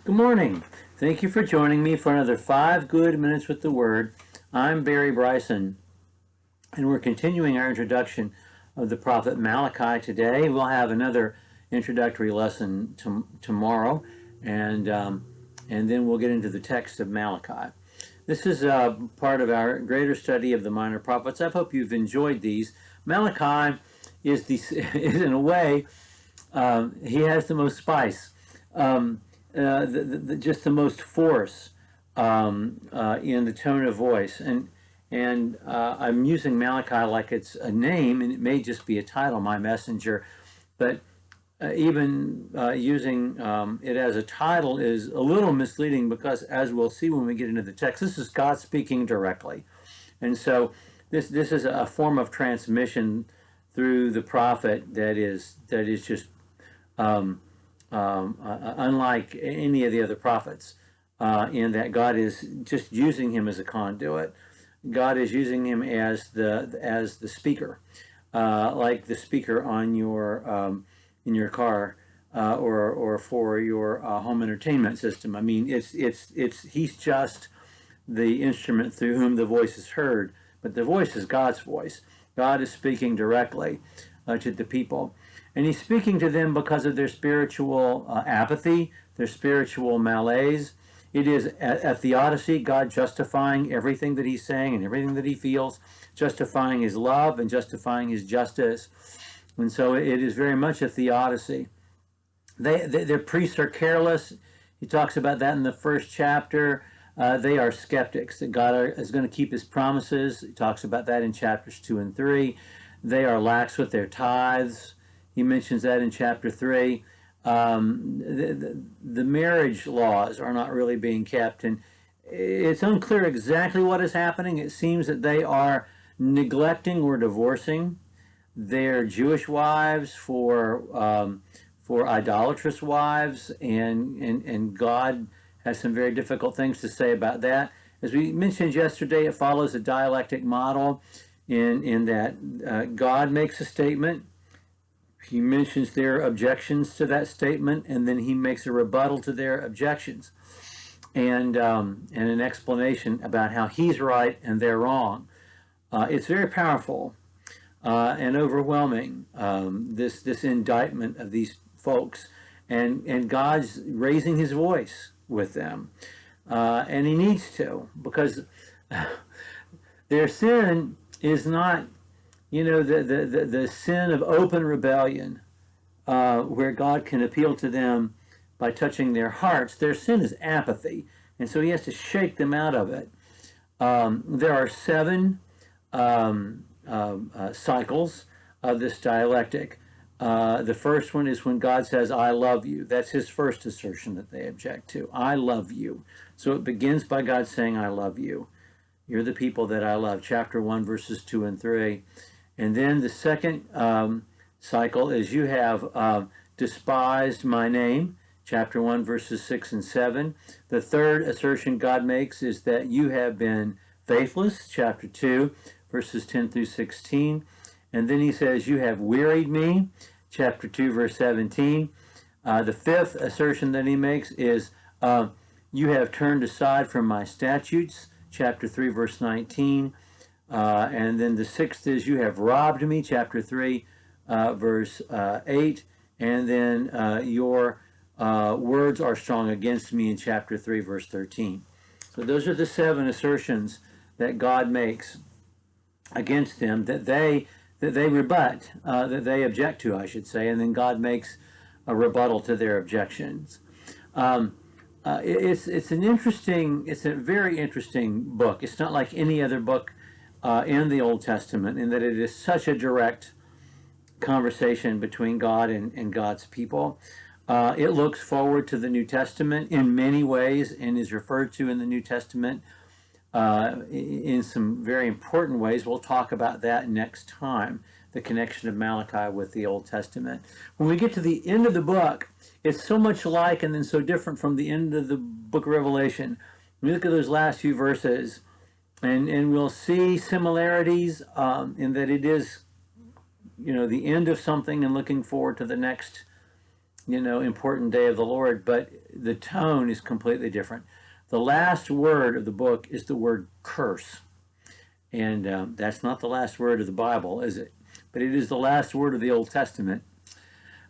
Good morning. Thank you for joining me for another 5 good minutes with the Word. I'm Barry Bryson, and we're continuing our introduction of the prophet Malachi today. We'll have another introductory lesson tomorrow, and then we'll get into the text of Malachi. This is part of our greater study of the minor prophets. I hope you've enjoyed these. Malachi is in a way, he has the most spice. Just the most force in the tone of voice, and I'm using Malachi like it's a name, and it may just be a title, my messenger, but even using it as a title is a little misleading because, as we'll see when we get into the text, this is God speaking directly, and so this is a form of transmission through the prophet that is just unlike any of the other prophets, in that God is just using him as a conduit. God is using him as the speaker, like the speaker on your in your car, or for your home entertainment system. I mean, he's just the instrument through whom the voice is heard, but the voice is God's voice. God is speaking directly to the people. And he's speaking to them because of their spiritual apathy, their spiritual malaise. It is a theodicy, God justifying everything that he's saying and everything that he feels, justifying his love and justifying his justice. And so it is very much a theodicy. Their priests are careless. He talks about that in the first chapter. They are skeptics, that God is going to keep his promises. He talks about that in chapters 2 and 3. They are lax with their tithes. He mentions that in chapter 3. The marriage laws are not really being kept, and it's unclear exactly what is happening. It seems that they are neglecting or divorcing their Jewish wives for idolatrous wives, and God has some very difficult things to say about that. As we mentioned yesterday, it follows a dialectic model in that God makes a statement. He mentions their objections to that statement, and then he makes a rebuttal to their objections, and an explanation about how he's right and they're wrong. It's very powerful and overwhelming, this indictment of these folks, and God's raising his voice with them, and he needs to, because their sin is not, the sin of open rebellion, where God can appeal to them by touching their hearts. Their sin is apathy, and so he has to shake them out of it. There are 7 cycles of this dialectic. The first one is when God says, I love you. That's his first assertion that they object to. I love you. So it begins by God saying, I love you. You're the people that I love. Chapter 1, verses 2 and 3. And then the second cycle is, you have despised my name. Chapter 1, verses 6 and 7. The third assertion God makes is that you have been faithless. Chapter 2, verses 10 through 16. And then he says, you have wearied me. Chapter 2, verse 17. The fifth assertion that he makes is, you have turned aside from my statutes. Chapter 3, verse 19. And then the sixth is, you have robbed me. Chapter 3, verse 8. And then your words are strong against me in chapter 3, verse 13. So those are the 7 assertions that God makes against them, that they rebut, that they object to, I should say, and then God makes a rebuttal to their objections. It's a very interesting book. It's not like any other book in the Old Testament, in that it is such a direct conversation between God and God's people. It looks forward to the New Testament in many ways, and is referred to in the New Testament in some very important ways. We'll talk about that next time, the connection of Malachi with the Old Testament. When we get to the end of the book, it's so much like and then so different from the end of the book of Revelation. We look at those last few verses, and we'll see similarities in that it is, the end of something and looking forward to the next important day of the Lord, but the tone is completely different. The last word of the book is the word curse. And that's not the last word of the Bible, is it? But it is the last word of the Old Testament.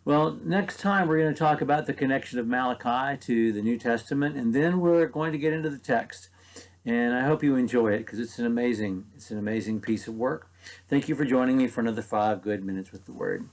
Well, next time we're going to talk about the connection of Malachi to the New Testament, and then we're going to get into the text. And I hope you enjoy it, because it's an amazing piece of work. Thank you for joining me for another 5 good minutes with the Word.